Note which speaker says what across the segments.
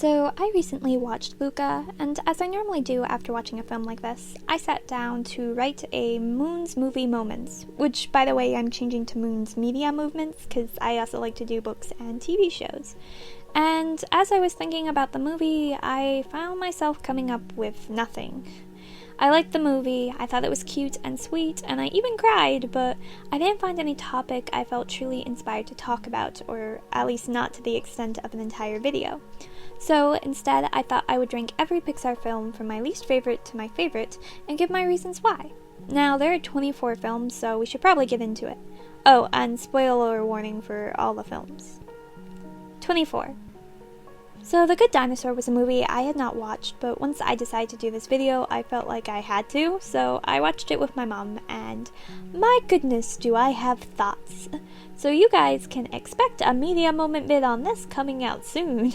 Speaker 1: So, I recently watched Luca, and as I normally do after watching a film like this, I sat down to write a Moon's Movie Moments, which, by the way, I'm changing to Moon's Media Movements because I also like to do books and TV shows. And as I was thinking about the movie, I found myself coming up with nothing. I liked the movie, I thought it was cute and sweet, and I even cried, but I didn't find any topic I felt truly inspired to talk about, or at least not to the extent of an entire video. So instead, I thought I would rank every Pixar film from my least favorite to my favorite, and give my reasons why. Now, there are 24 films, so we should probably get into it. Oh, and spoiler warning for all the films. 24. So, The Good Dinosaur was a movie I had not watched, but once I decided to do this video, I felt like I had to, so I watched it with my mom, and my goodness, do I have thoughts. So you guys can expect a media moment vid on this coming out soon.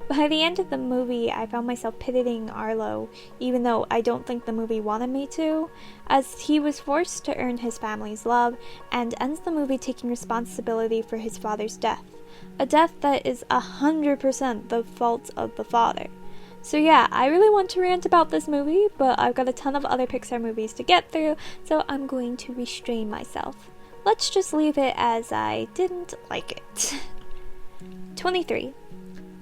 Speaker 1: By the end of the movie, I found myself pitying Arlo, even though I don't think the movie wanted me to, as he was forced to earn his family's love, and ends the movie taking responsibility for his father's death. A death that is 100% the fault of the father. So yeah, I really want to rant about this movie, but I've got a ton of other Pixar movies to get through, so I'm going to restrain myself. Let's just leave it as I didn't like it. 23.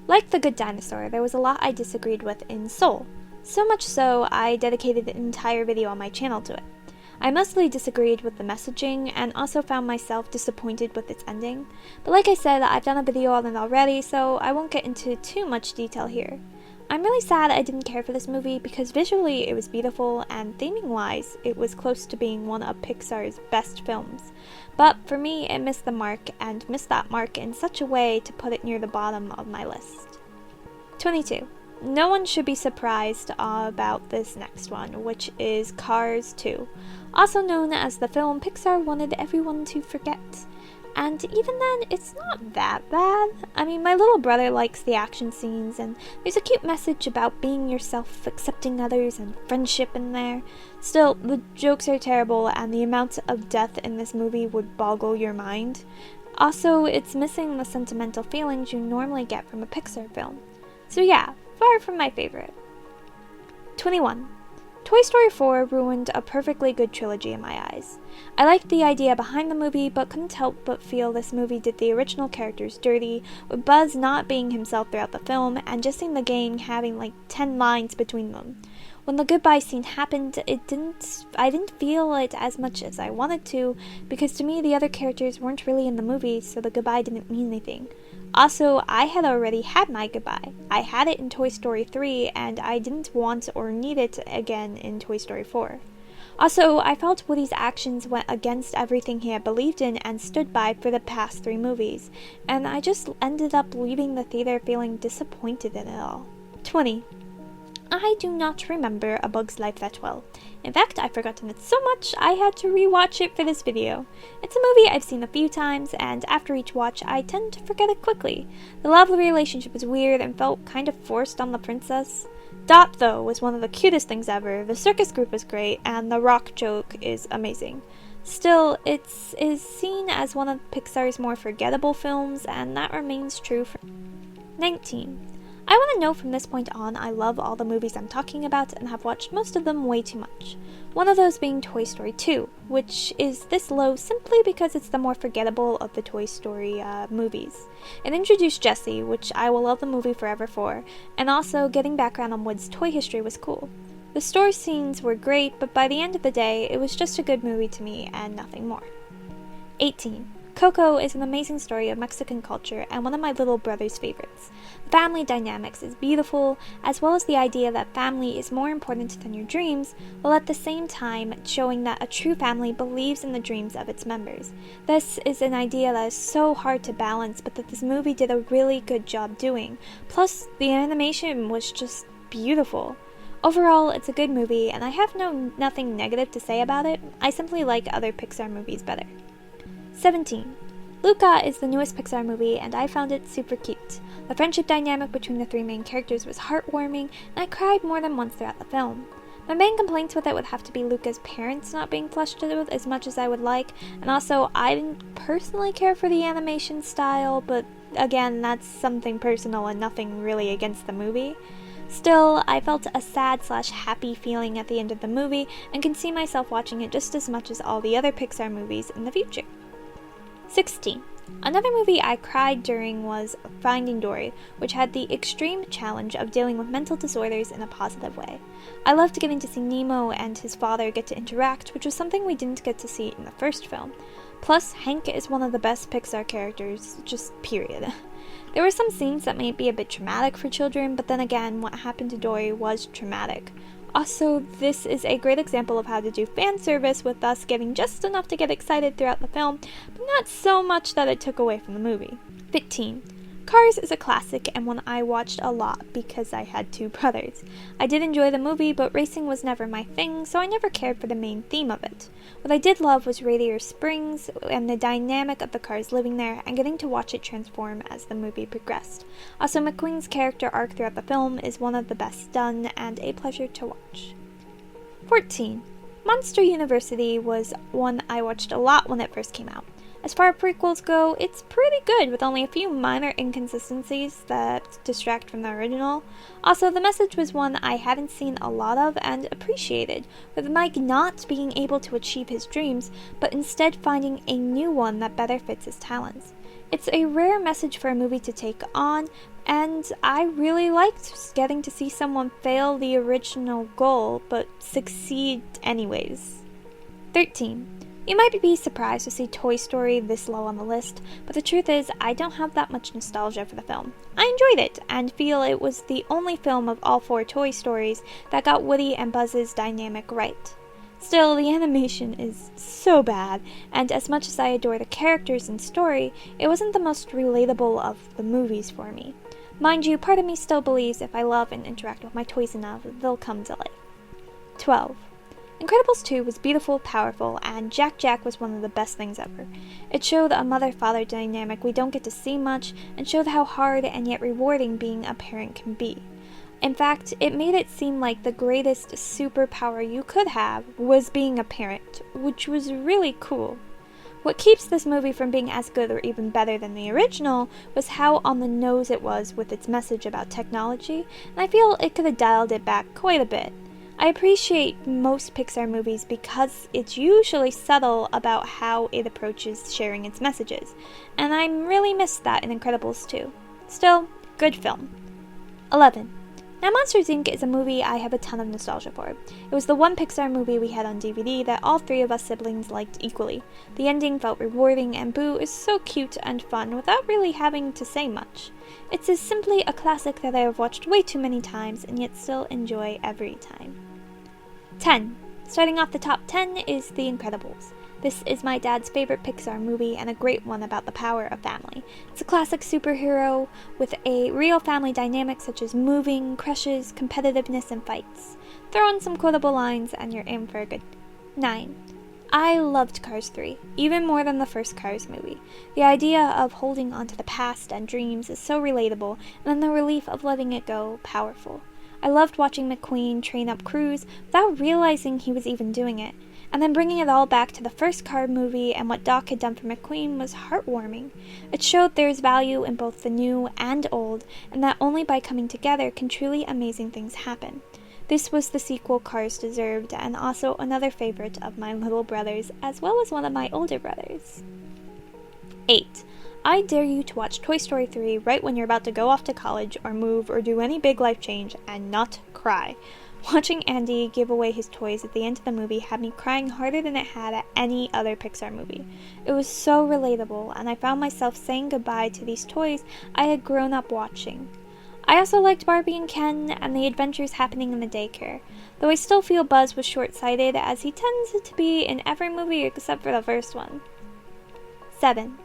Speaker 1: Like The Good Dinosaur, there was a lot I disagreed with in Soul. So much so, I dedicated an entire video on my channel to it. I mostly disagreed with the messaging, and also found myself disappointed with its ending. But like I said, I've done a video on it already, so I won't get into too much detail here. I'm really sad I didn't care for this movie because visually it was beautiful, and theming-wise, it was close to being one of Pixar's best films. But for me, it missed the mark, and missed that mark in such a way to put it near the bottom of my list. 22. No one should be surprised about this next one, which is Cars 2, also known as the film Pixar wanted everyone to forget. And even then, it's not that bad. I mean, my little brother likes the action scenes, and there's a cute message about being yourself, accepting others, and friendship in there. Still, the jokes are terrible, and the amount of death in this movie would boggle your mind. Also, it's missing the sentimental feelings you normally get from a Pixar film. So yeah, far from my favorite. 21. Toy Story 4 ruined a perfectly good trilogy in my eyes. I liked the idea behind the movie, but couldn't help but feel this movie did the original characters dirty, with Buzz not being himself throughout the film, and just seeing the gang having like 10 lines between them. When the goodbye scene happened, I didn't feel it as much as I wanted to, because to me the other characters weren't really in the movie, so the goodbye didn't mean anything. Also, I had already had my goodbye. I had it in Toy Story 3, and I didn't want or need it again in Toy Story 4. Also, I felt Woody's actions went against everything he had believed in and stood by for the past 3 movies, and I just ended up leaving the theater feeling disappointed in it all. 20. I do not remember A Bug's Life that well. In fact, I've forgotten it so much I had to rewatch it for this video. It's a movie I've seen a few times, and after each watch I tend to forget it quickly. The lovely relationship was weird and felt kind of forced on the princess. Dot, though, was one of the cutest things ever, the circus group was great, and the rock joke is amazing. Still, it is seen as one of Pixar's more forgettable films, and that remains true for 19. I want to know from this point on I love all the movies I'm talking about and have watched most of them way too much. One of those being Toy Story 2, which is this low simply because it's the more forgettable of the Toy Story movies. It introduced Jessie, which I will love the movie forever for, and also getting background on Wood's toy history was cool. The store scenes were great, but by the end of the day, it was just a good movie to me and nothing more. 18. Coco is an amazing story of Mexican culture and one of my little brother's favorites. The family dynamics is beautiful, as well as the idea that family is more important than your dreams, while at the same time showing that a true family believes in the dreams of its members. This is an idea that is so hard to balance, but that this movie did a really good job doing. Plus, the animation was just beautiful. Overall, it's a good movie, and I have nothing negative to say about it. I simply like other Pixar movies better. 17. Luca is the newest Pixar movie, and I found it super cute. The friendship dynamic between the 3 main characters was heartwarming, and I cried more than once throughout the film. My main complaints with it would have to be Luca's parents not being fleshed out as much as I would like, and also I didn't personally care for the animation style, but again, that's something personal and nothing really against the movie. Still, I felt a sad/happy feeling at the end of the movie and can see myself watching it just as much as all the other Pixar movies in the future. 16. Another movie I cried during was Finding Dory, which had the extreme challenge of dealing with mental disorders in a positive way. I loved getting to see Nemo and his father get to interact, which was something we didn't get to see in the first film. Plus, Hank is one of the best Pixar characters, just period. There were some scenes that might be a bit traumatic for children, but then again, what happened to Dory was traumatic. Also, this is a great example of how to do fan service with us getting just enough to get excited throughout the film, but not so much that it took away from the movie. 15. Cars is a classic and one I watched a lot because I had two brothers. I did enjoy the movie, but racing was never my thing, so I never cared for the main theme of it. What I did love was Radiator Springs and the dynamic of the cars living there and getting to watch it transform as the movie progressed. Also, McQueen's character arc throughout the film is one of the best done and a pleasure to watch. 14. Monster University was one I watched a lot when it first came out. As far as prequels go, it's pretty good with only a few minor inconsistencies that distract from the original. Also, the message was one I hadn't seen a lot of and appreciated, with Mike not being able to achieve his dreams, but instead finding a new one that better fits his talents. It's a rare message for a movie to take on, and I really liked getting to see someone fail the original goal, but succeed anyways. 13. You might be surprised to see Toy Story this low on the list, but the truth is I don't have that much nostalgia for the film. I enjoyed it, and feel it was the only film of all four Toy Stories that got Woody and Buzz's dynamic right. Still, the animation is so bad, and as much as I adore the characters and story, it wasn't the most relatable of the movies for me. Mind you, part of me still believes if I love and interact with my toys enough, they'll come to life. 12. Incredibles 2 was beautiful, powerful, and Jack was one of the best things ever. It showed a mother-father dynamic we don't get to see much, and showed how hard and yet rewarding being a parent can be. In fact, it made it seem like the greatest superpower you could have was being a parent, which was really cool. What keeps this movie from being as good or even better than the original was how on the nose it was with its message about technology, and I feel it could have dialed it back quite a bit. I appreciate most Pixar movies because it's usually subtle about how it approaches sharing its messages, and I really missed that in Incredibles 2. Still, good film. 11. Now, Monsters, Inc. is a movie I have a ton of nostalgia for. It was the one Pixar movie we had on DVD that all three of us siblings liked equally. The ending felt rewarding, and Boo is so cute and fun without really having to say much. It's simply a classic that I have watched way too many times and yet still enjoy every time. 10. Starting off the top 10 is The Incredibles. This is my dad's favorite Pixar movie and a great one about the power of family. It's a classic superhero with a real family dynamic such as moving, crushes, competitiveness, and fights. Throw in some quotable lines and you're in for a good 9. I loved Cars 3, even more than the first Cars movie. The idea of holding onto the past and dreams is so relatable, and then the relief of letting it go, powerful. I loved watching McQueen train up Cruz without realizing he was even doing it, and then bringing it all back to the first Car movie and what Doc had done for McQueen was heartwarming. It showed there's value in both the new and old, and that only by coming together can truly amazing things happen. This was the sequel Cars deserved, and also another favorite of my little brothers, as well as one of my older brothers. 8. I dare you to watch Toy Story 3 right when you're about to go off to college or move or do any big life change and not cry. Watching Andy give away his toys at the end of the movie had me crying harder than it had at any other Pixar movie. It was so relatable, and I found myself saying goodbye to these toys I had grown up watching. I also liked Barbie and Ken and the adventures happening in the daycare, though I still feel Buzz was short-sighted as he tends to be in every movie except for the first one. 7.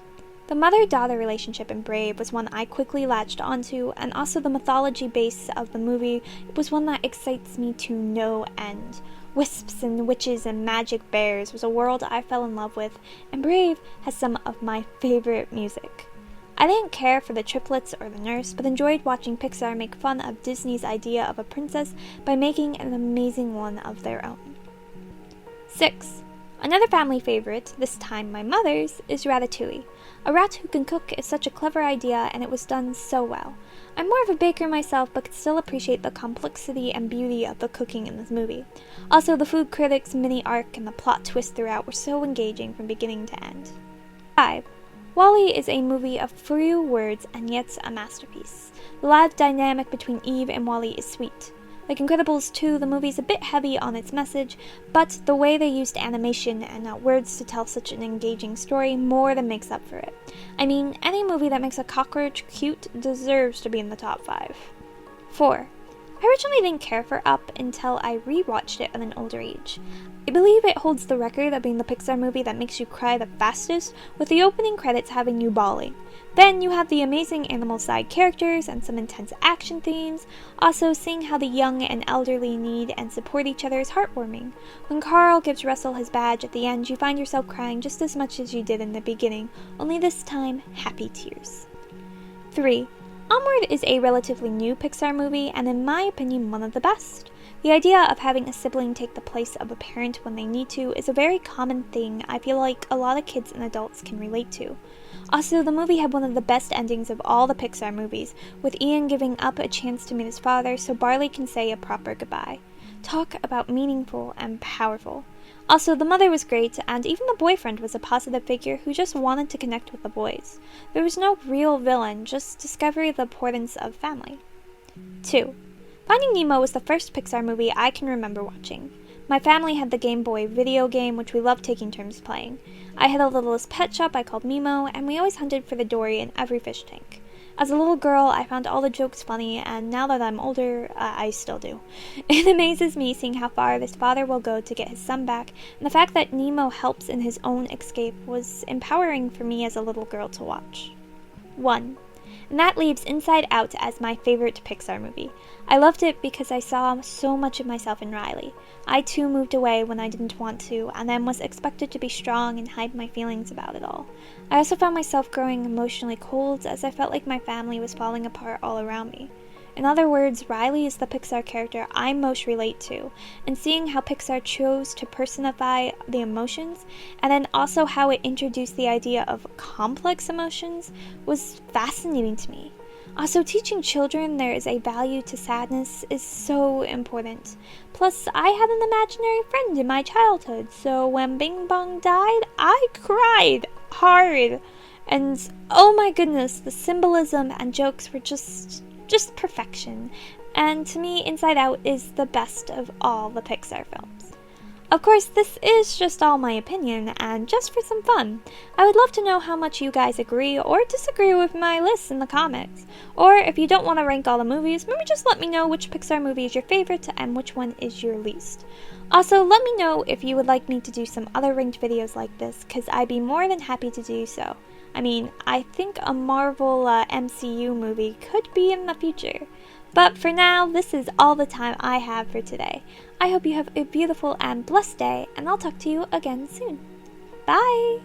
Speaker 1: The mother-daughter relationship in Brave was one I quickly latched onto, and also the mythology base of the movie was one that excites me to no end. Wisps and witches and magic bears was a world I fell in love with, and Brave has some of my favorite music. I didn't care for the triplets or the nurse, but enjoyed watching Pixar make fun of Disney's idea of a princess by making an amazing one of their own. 6. Another family favorite, this time my mother's, is Ratatouille. A rat who can cook is such a clever idea, and it was done so well. I'm more of a baker myself, but could still appreciate the complexity and beauty of the cooking in this movie. Also, the food critic's mini arc and the plot twist throughout were so engaging from beginning to end. 5. WALL-E is a movie of few words and yet a masterpiece. The love dynamic between Eve and WALL-E is sweet. Like Incredibles 2, the movie is a bit heavy on its message, but the way they used animation and not words to tell such an engaging story more than makes up for it. I mean, any movie that makes a cockroach cute deserves to be in the top 5. 4. I originally didn't care for Up until I rewatched it at an older age. I believe it holds the record of being the Pixar movie that makes you cry the fastest, with the opening credits having you bawling. Then you have the amazing animal side characters and some intense action themes. Also, seeing how the young and elderly need and support each other is heartwarming. When Carl gives Russell his badge at the end, you find yourself crying just as much as you did in the beginning, only this time, happy tears. 3. Onward is a relatively new Pixar movie, and in my opinion, one of the best. The idea of having a sibling take the place of a parent when they need to is a very common thing I feel like a lot of kids and adults can relate to. Also, the movie had one of the best endings of all the Pixar movies, with Ian giving Up a chance to meet his father so Barley can say a proper goodbye. Talk about meaningful and powerful. Also, the mother was great, and even the boyfriend was a positive figure who just wanted to connect with the boys. There was no real villain, just discovery of the importance of family. 2. Finding Nemo was the first Pixar movie I can remember watching. My family had the Game Boy video game, which we loved taking turns playing. I had a littlest pet shop I called Nemo, and we always hunted for the Dory in every fish tank. As a little girl, I found all the jokes funny, and now that I'm older, I still do. It amazes me seeing how far this father will go to get his son back, and the fact that Nemo helps in his own escape was empowering for me as a little girl to watch. 1. And that leaves Inside Out as my favorite Pixar movie. I loved it because I saw so much of myself in Riley. I too moved away when I didn't want to, and then was expected to be strong and hide my feelings about it all. I also found myself growing emotionally cold as I felt like my family was falling apart all around me. In other words, Riley is the Pixar character I most relate to, and seeing how Pixar chose to personify the emotions, and then also how it introduced the idea of complex emotions, was fascinating to me. Also, teaching children there is a value to sadness is so important. Plus, I had an imaginary friend in my childhood, so when Bing Bong died, I cried hard. And oh my goodness, the symbolism and jokes were just perfection, and to me, Inside Out is the best of all the Pixar films. Of course, this is just all my opinion, and just for some fun, I would love to know how much you guys agree or disagree with my list in the comments. Or if you don't want to rank all the movies, maybe just let me know which Pixar movie is your favorite and which one is your least. Also, let me know if you would like me to do some other ranked videos like this, because I'd be more than happy to do so. I mean, I think a Marvel MCU movie could be in the future. But for now, this is all the time I have for today. I hope you have a beautiful and blessed day, and I'll talk to you again soon. Bye!